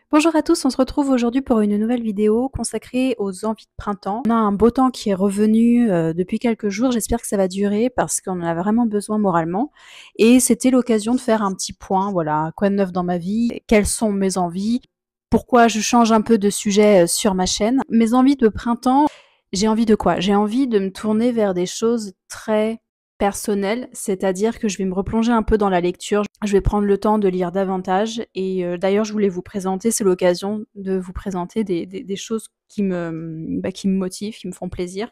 Bonjour à tous, on se retrouve aujourd'hui pour une nouvelle vidéo consacrée aux envies de printemps. On a un beau temps qui est revenu depuis quelques jours, j'espère que ça va durer parce qu'on en a vraiment besoin moralement. Et c'était l'occasion de faire un petit point, voilà, quoi de neuf dans ma vie, quelles sont mes envies, pourquoi je change un peu de sujet sur ma chaîne. Mes envies de printemps, j'ai envie de quoi? J'ai envie de me tourner vers des choses très personnelles, c'est-à-dire que je vais me replonger un peu dans la lecture. Je vais prendre le temps de lire davantage et d'ailleurs je voulais vous présenter, c'est l'occasion de vous présenter des choses qui me motivent, qui me font plaisir.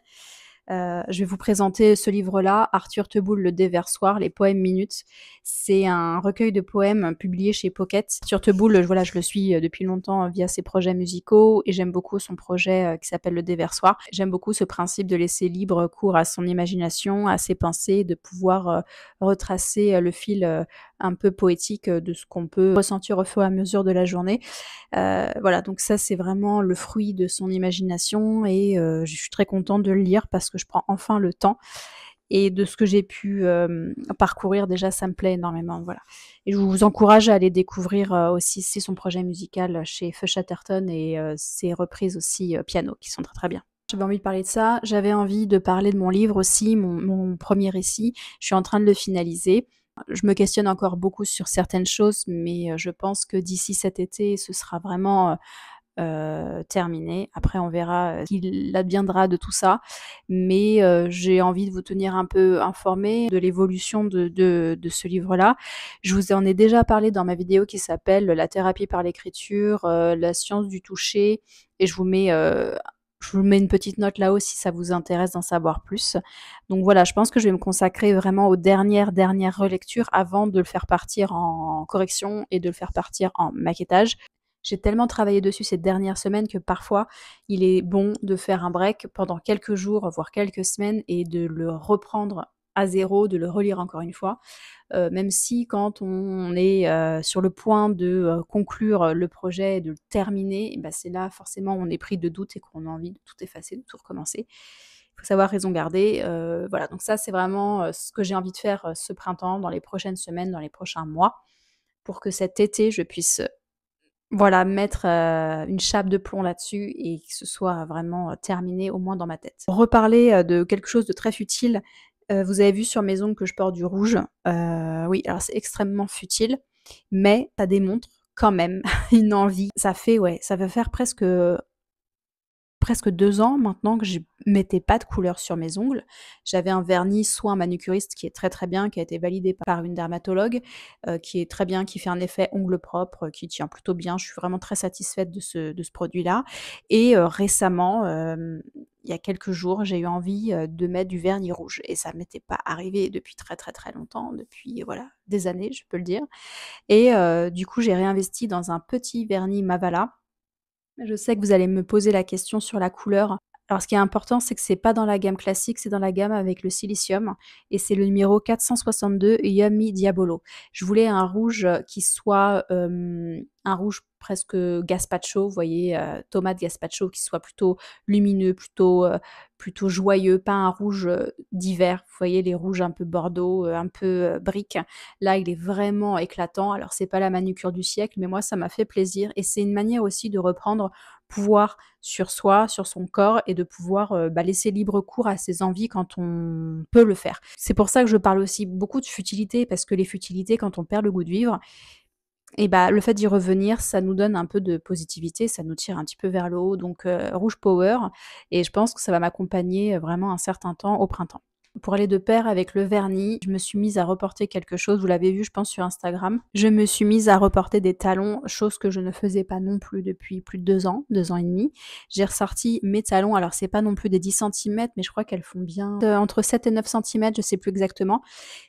Je vais vous présenter ce livre-là, Arthur Teboul, Le Déversoir, les poèmes minutes. C'est un recueil de poèmes publié chez Pocket. Arthur Teboul, voilà, je le suis depuis longtemps via ses projets musicaux et j'aime beaucoup son projet qui s'appelle Le Déversoir. J'aime beaucoup ce principe de laisser libre cours à son imagination, à ses pensées, de pouvoir retracer le fil un peu poétique de ce qu'on peut ressentir au fur et à mesure de la journée. Voilà, donc ça c'est vraiment le fruit de son imagination et je suis très contente de le lire parce que je prends enfin le temps et de ce que j'ai pu parcourir déjà ça me plaît énormément, voilà. Et je vous encourage à aller découvrir aussi son projet musical chez Feu Chatterton et ses reprises aussi piano qui sont très très bien. J'avais envie de parler de ça, j'avais envie de parler de mon livre aussi, mon premier récit, je suis en train de le finaliser. Je me questionne encore beaucoup sur certaines choses, mais je pense que d'ici cet été, ce sera vraiment terminé. Après, on verra ce qu'il adviendra de tout ça, mais j'ai envie de vous tenir un peu informé de l'évolution de ce livre-là. Je vous en ai déjà parlé dans ma vidéo qui s'appelle La thérapie par l'écriture, la science du toucher, et je vous mets une petite note là-haut si ça vous intéresse d'en savoir plus. Donc voilà, je pense que je vais me consacrer vraiment aux dernières relectures avant de le faire partir en correction et de le faire partir en maquettage. J'ai tellement travaillé dessus ces dernières semaines que parfois, il est bon de faire un break pendant quelques jours, voire quelques semaines, et de le reprendre à zéro, de le relire encore une fois. Même si quand on est sur le point de conclure le projet, de le terminer, et ben c'est là forcément on est pris de doute et qu'on a envie de tout effacer, de tout recommencer. Il faut savoir raison garder. Voilà, donc ça c'est vraiment ce que j'ai envie de faire ce printemps, dans les prochaines semaines, dans les prochains mois, pour que cet été je puisse voilà, mettre une chape de plomb là-dessus et que ce soit vraiment terminé, au moins dans ma tête. Pour reparler de quelque chose de très futile, vous avez vu sur mes ongles que je porte du rouge. Oui, alors c'est extrêmement futile, mais ça démontre quand même une envie. Ça fait, ouais, ça va faire presque 2 ans maintenant que je mettais pas de couleur sur mes ongles. J'avais un vernis soin manucuriste qui est très, très bien, qui a été validé par une dermatologue, qui est très bien, qui fait un effet ongles propres, qui tient plutôt bien. Je suis vraiment très satisfaite de ce produit-là et récemment, il y a quelques jours, j'ai eu envie, de mettre du vernis rouge et ça m'était pas arrivé depuis très, très, très longtemps, depuis, voilà, des années, je peux le dire, et du coup, j'ai réinvesti dans un petit vernis Mavala. Je sais que vous allez me poser la question sur la couleur. Alors ce qui est important, c'est que c'est pas dans la gamme classique, c'est dans la gamme avec le silicium et c'est le numéro 462 Yummy Diabolo. Je voulais un rouge qui soit, un rouge presque gazpacho, vous voyez, tomate gazpacho, qui soit plutôt lumineux, plutôt joyeux, pas un rouge, d'hiver. Vous voyez les rouges un peu bordeaux, un peu, brique. Là, il est vraiment éclatant. Alors c'est pas la manucure du siècle, mais moi ça m'a fait plaisir et c'est une manière aussi de reprendre pouvoir sur soi, sur son corps et de pouvoir laisser libre cours à ses envies quand on peut le faire. C'est pour ça que je parle aussi beaucoup de futilité parce que les futilités, quand on perd le goût de vivre, et bah, le fait d'y revenir, ça nous donne un peu de positivité, ça nous tire un petit peu vers le haut, donc rouge power, et je pense que ça va m'accompagner vraiment un certain temps au printemps. Pour aller de pair avec le vernis, je me suis mise à reporter quelque chose, vous l'avez vu je pense sur Instagram. Je me suis mise à reporter des talons, chose que je ne faisais pas non plus depuis plus de 2 ans et demi. J'ai ressorti mes talons, alors c'est pas non plus des 10 centimètres, mais je crois qu'elles font bien entre 7 et 9 centimètres, je sais plus exactement.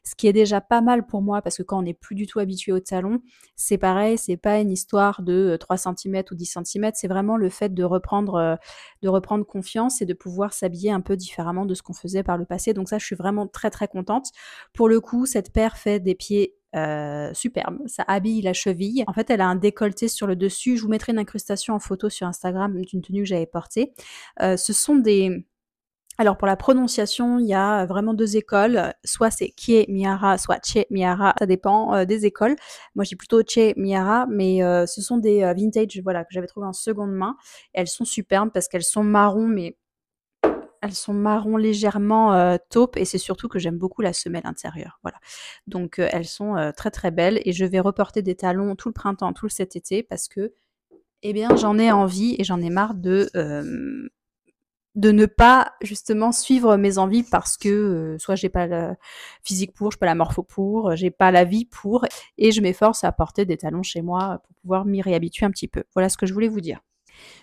Ce qui est déjà pas mal pour moi parce que quand on n'est plus du tout habitué aux talons, c'est pareil, c'est pas une histoire de 3 centimètres ou 10 centimètres, c'est vraiment le fait de reprendre confiance et de pouvoir s'habiller un peu différemment de ce qu'on faisait par le passé. Donc ça, je suis vraiment très très contente. Pour le coup, cette paire fait des pieds superbes. Ça habille la cheville. En fait, elle a un décolleté sur le dessus. Je vous mettrai une incrustation en photo sur Instagram d'une tenue que j'avais portée. Ce sont Alors pour la prononciation, il y a vraiment 2 écoles, soit c'est Kie Mihara, soit Che Mihara, ça dépend, des écoles. Moi je dis plutôt Che Mihara, mais ce sont des, vintage, voilà, que j'avais trouvées en seconde main. Elles sont superbes parce qu'elles sont marron, mais elles sont marron légèrement, taupe, et c'est surtout que j'aime beaucoup la semelle intérieure, voilà. Donc elles sont, très, très belles, et je vais reporter des talons tout le printemps, tout cet été, parce que, eh bien, j'en ai envie et j'en ai marre de ne pas justement suivre mes envies parce que soit j'ai pas le physique pour, j'ai pas la morpho pour, j'ai pas la vie pour, et je m'efforce à porter des talons chez moi pour pouvoir m'y réhabituer un petit peu. Voilà ce que je voulais vous dire.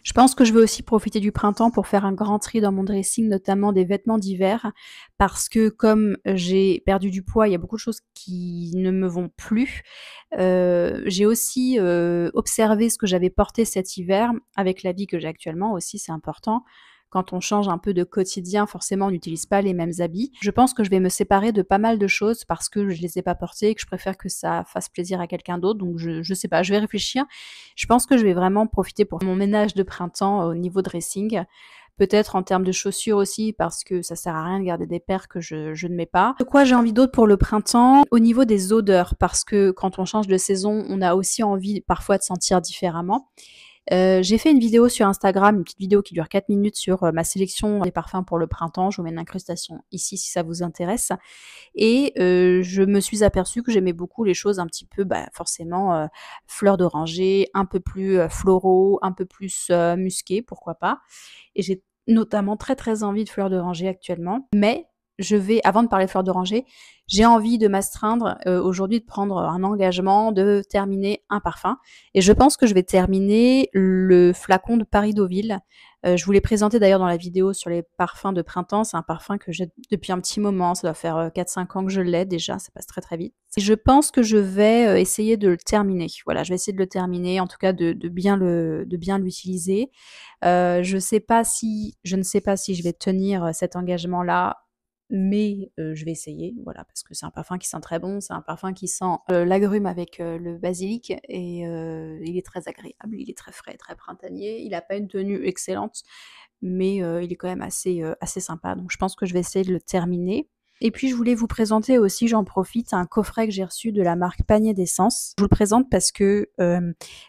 Je pense que je vais aussi profiter du printemps pour faire un grand tri dans mon dressing, notamment des vêtements d'hiver, parce que comme j'ai perdu du poids, il y a beaucoup de choses qui ne me vont plus. J'ai aussi observé ce que j'avais porté cet hiver avec la vie que j'ai actuellement aussi, c'est important. Quand on change un peu de quotidien, forcément, on n'utilise pas les mêmes habits. Je pense que je vais me séparer de pas mal de choses parce que je les ai pas portées et que je préfère que ça fasse plaisir à quelqu'un d'autre. Donc, je sais pas, je vais réfléchir. Je pense que je vais vraiment profiter pour mon ménage de printemps au niveau dressing. Peut-être en termes de chaussures aussi, parce que ça sert à rien de garder des paires que je ne mets pas. De quoi j'ai envie d'autre pour le printemps? Au niveau des odeurs, parce que quand on change de saison, on a aussi envie parfois de sentir différemment. J'ai fait une vidéo sur Instagram, une petite vidéo qui dure 4 minutes sur ma sélection des parfums pour le printemps. Je vous mets une incrustation ici si ça vous intéresse. Et je me suis aperçue que j'aimais beaucoup les choses un petit peu, bah, forcément, fleurs d'oranger, un peu plus floraux, un peu plus musqués, pourquoi pas. Et j'ai notamment très très envie de fleurs d'oranger actuellement. Mais je vais, avant de parler fleurs d'oranger, j'ai envie de m'astreindre aujourd'hui, de prendre un engagement, de terminer un parfum. Et je pense que je vais terminer le flacon de Paris Deauville. Je vous l'ai présenté d'ailleurs dans la vidéo sur les parfums de printemps. C'est un parfum que j'ai depuis un petit moment. Ça doit faire 4-5 ans que je l'ai déjà. Ça passe très très vite. Et je pense que je vais essayer de le terminer. Voilà, je vais essayer de le terminer, en tout cas de bien l'utiliser. Je ne sais pas si je vais tenir cet engagement-là, mais je vais essayer, voilà, parce que c'est un parfum qui sent très bon. C'est un parfum qui sent l'agrume avec le basilic, et il est très agréable, il est très frais, très printanier. Il n'a pas une tenue excellente, mais il est quand même assez sympa. Donc je pense que je vais essayer de le terminer. Et puis je voulais vous présenter aussi, j'en profite, un coffret que j'ai reçu de la marque Panier d'Essence. Je vous le présente parce que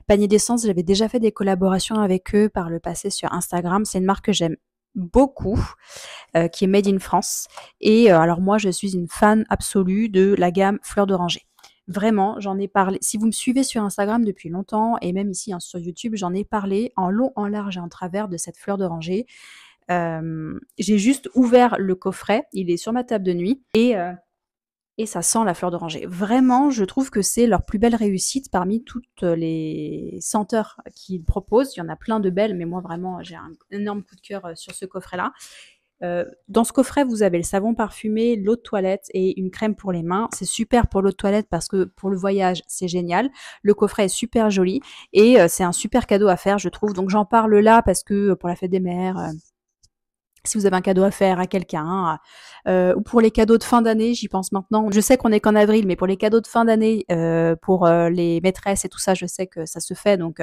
Panier d'Essence, j'avais déjà fait des collaborations avec eux par le passé sur Instagram. C'est une marque que j'aime beaucoup, qui est made in France. Et alors moi, je suis une fan absolue de la gamme Fleur d'Oranger. Vraiment, j'en ai parlé. Si vous me suivez sur Instagram depuis longtemps, et même ici sur YouTube, j'en ai parlé en long, en large et en travers de cette fleur d'oranger. J'ai juste ouvert le coffret, il est sur ma table de nuit, et ça sent la fleur d'oranger. Vraiment, je trouve que c'est leur plus belle réussite parmi toutes les senteurs qu'ils proposent. Il y en a plein de belles, mais moi vraiment, j'ai un énorme coup de cœur sur ce coffret-là. Dans ce coffret, vous avez le savon parfumé, l'eau de toilette et une crème pour les mains. C'est super pour l'eau de toilette parce que pour le voyage, c'est génial. Le coffret est super joli et c'est un super cadeau à faire, je trouve. Donc j'en parle là parce que pour la fête des mères, si vous avez un cadeau à faire à quelqu'un, ou pour les cadeaux de fin d'année, j'y pense maintenant. Je sais qu'on est qu'en avril, mais pour les cadeaux de fin d'année, pour les maîtresses et tout ça, je sais que ça se fait, donc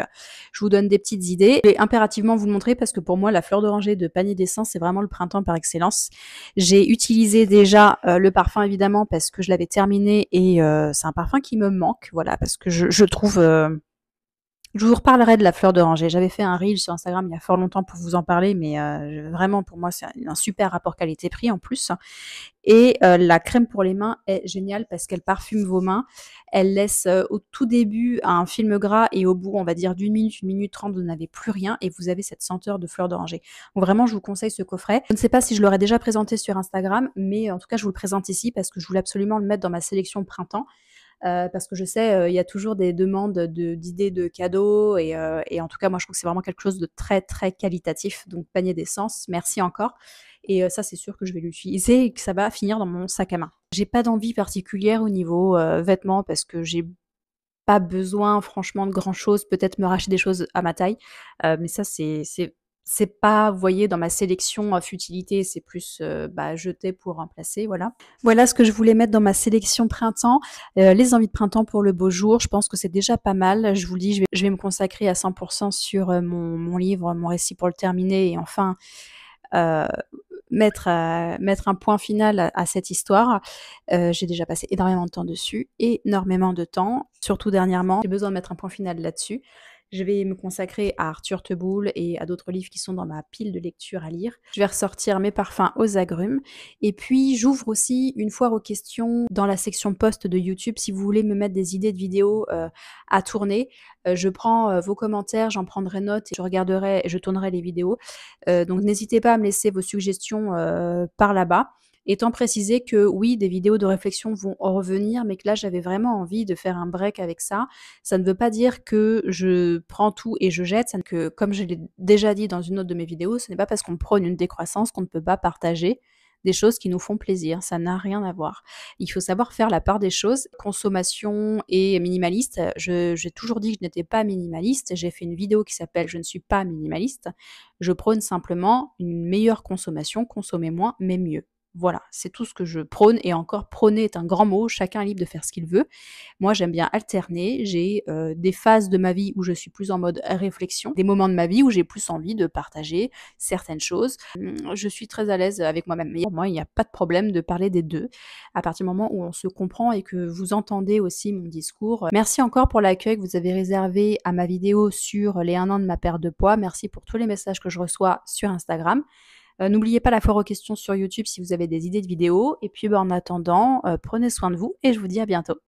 je vous donne des petites idées. Je vais impérativement vous le montrer parce que pour moi, la fleur d'oranger de Panier d'Essence, c'est vraiment le printemps par excellence. J'ai utilisé déjà le parfum, évidemment, parce que je l'avais terminé, et c'est un parfum qui me manque, voilà, parce que je trouve... je vous reparlerai de la fleur d'oranger. J'avais fait un reel sur Instagram il y a fort longtemps pour vous en parler, mais vraiment pour moi c'est un super rapport qualité-prix en plus. Et la crème pour les mains est géniale parce qu'elle parfume vos mains. Elle laisse au tout début un film gras, et au bout, on va dire d'une minute 30, vous n'avez plus rien et vous avez cette senteur de fleur d'oranger. Donc vraiment, je vous conseille ce coffret. Je ne sais pas si je l'aurais déjà présenté sur Instagram, mais en tout cas, je vous le présente ici parce que je voulais absolument le mettre dans ma sélection printemps. Parce que je sais, il y a toujours des demandes d'idées de cadeaux, et en tout cas, moi, je trouve que c'est vraiment quelque chose de très, très qualitatif. Donc, Panier d'Essence, merci encore. Et ça, c'est sûr que je vais l'utiliser et que ça va finir dans mon sac à main. J'ai pas d'envie particulière au niveau vêtements parce que j'ai pas besoin franchement de grand chose. Peut-être me racheter des choses à ma taille, mais ça, c'est pas, vous voyez, dans ma sélection futilité, c'est plus bah, jeter pour remplacer, voilà. Voilà ce que je voulais mettre dans ma sélection printemps. Les envies de printemps pour le beau jour, je pense que c'est déjà pas mal. Je vous le dis, je vais me consacrer à 100% sur mon livre, mon récit pour le terminer, et enfin mettre un point final à cette histoire. J'ai déjà passé énormément de temps dessus, énormément de temps, surtout dernièrement. J'ai besoin de mettre un point final là-dessus. Je vais me consacrer à Arthur Teboul et à d'autres livres qui sont dans ma pile de lecture à lire. Je vais ressortir mes parfums aux agrumes et puis j'ouvre aussi une foire aux questions dans la section post de YouTube si vous voulez me mettre des idées de vidéos, à tourner. Je prends, vos commentaires, j'en prendrai note et je tournerai les vidéos. Donc n'hésitez pas à me laisser vos suggestions, par là-bas. Étant précisé que oui, des vidéos de réflexion vont en revenir, mais que là, j'avais vraiment envie de faire un break avec ça. Ça ne veut pas dire que je prends tout et je jette, que comme je l'ai déjà dit dans une autre de mes vidéos, ce n'est pas parce qu'on prône une décroissance qu'on ne peut pas partager des choses qui nous font plaisir, ça n'a rien à voir. Il faut savoir faire la part des choses. Consommation et minimaliste, j'ai toujours dit que je n'étais pas minimaliste, j'ai fait une vidéo qui s'appelle «Je ne suis pas minimaliste». Je prône simplement une meilleure consommation, consommer moins mais mieux. Voilà, c'est tout ce que je prône et encore prôner est un grand mot, chacun est libre de faire ce qu'il veut. Moi, j'aime bien alterner, j'ai, des phases de ma vie où je suis plus en mode réflexion, des moments de ma vie où j'ai plus envie de partager certaines choses. Je suis très à l'aise avec moi-même. Et pour moi, il n'y a pas de problème de parler des 2 à partir du moment où on se comprend et que vous entendez aussi mon discours. Merci encore pour l'accueil que vous avez réservé à ma vidéo sur les 1 an de ma perte de poids. Merci pour tous les messages que je reçois sur Instagram. N'oubliez pas la foire aux questions sur YouTube si vous avez des idées de vidéos et puis, en attendant, prenez soin de vous et je vous dis à bientôt.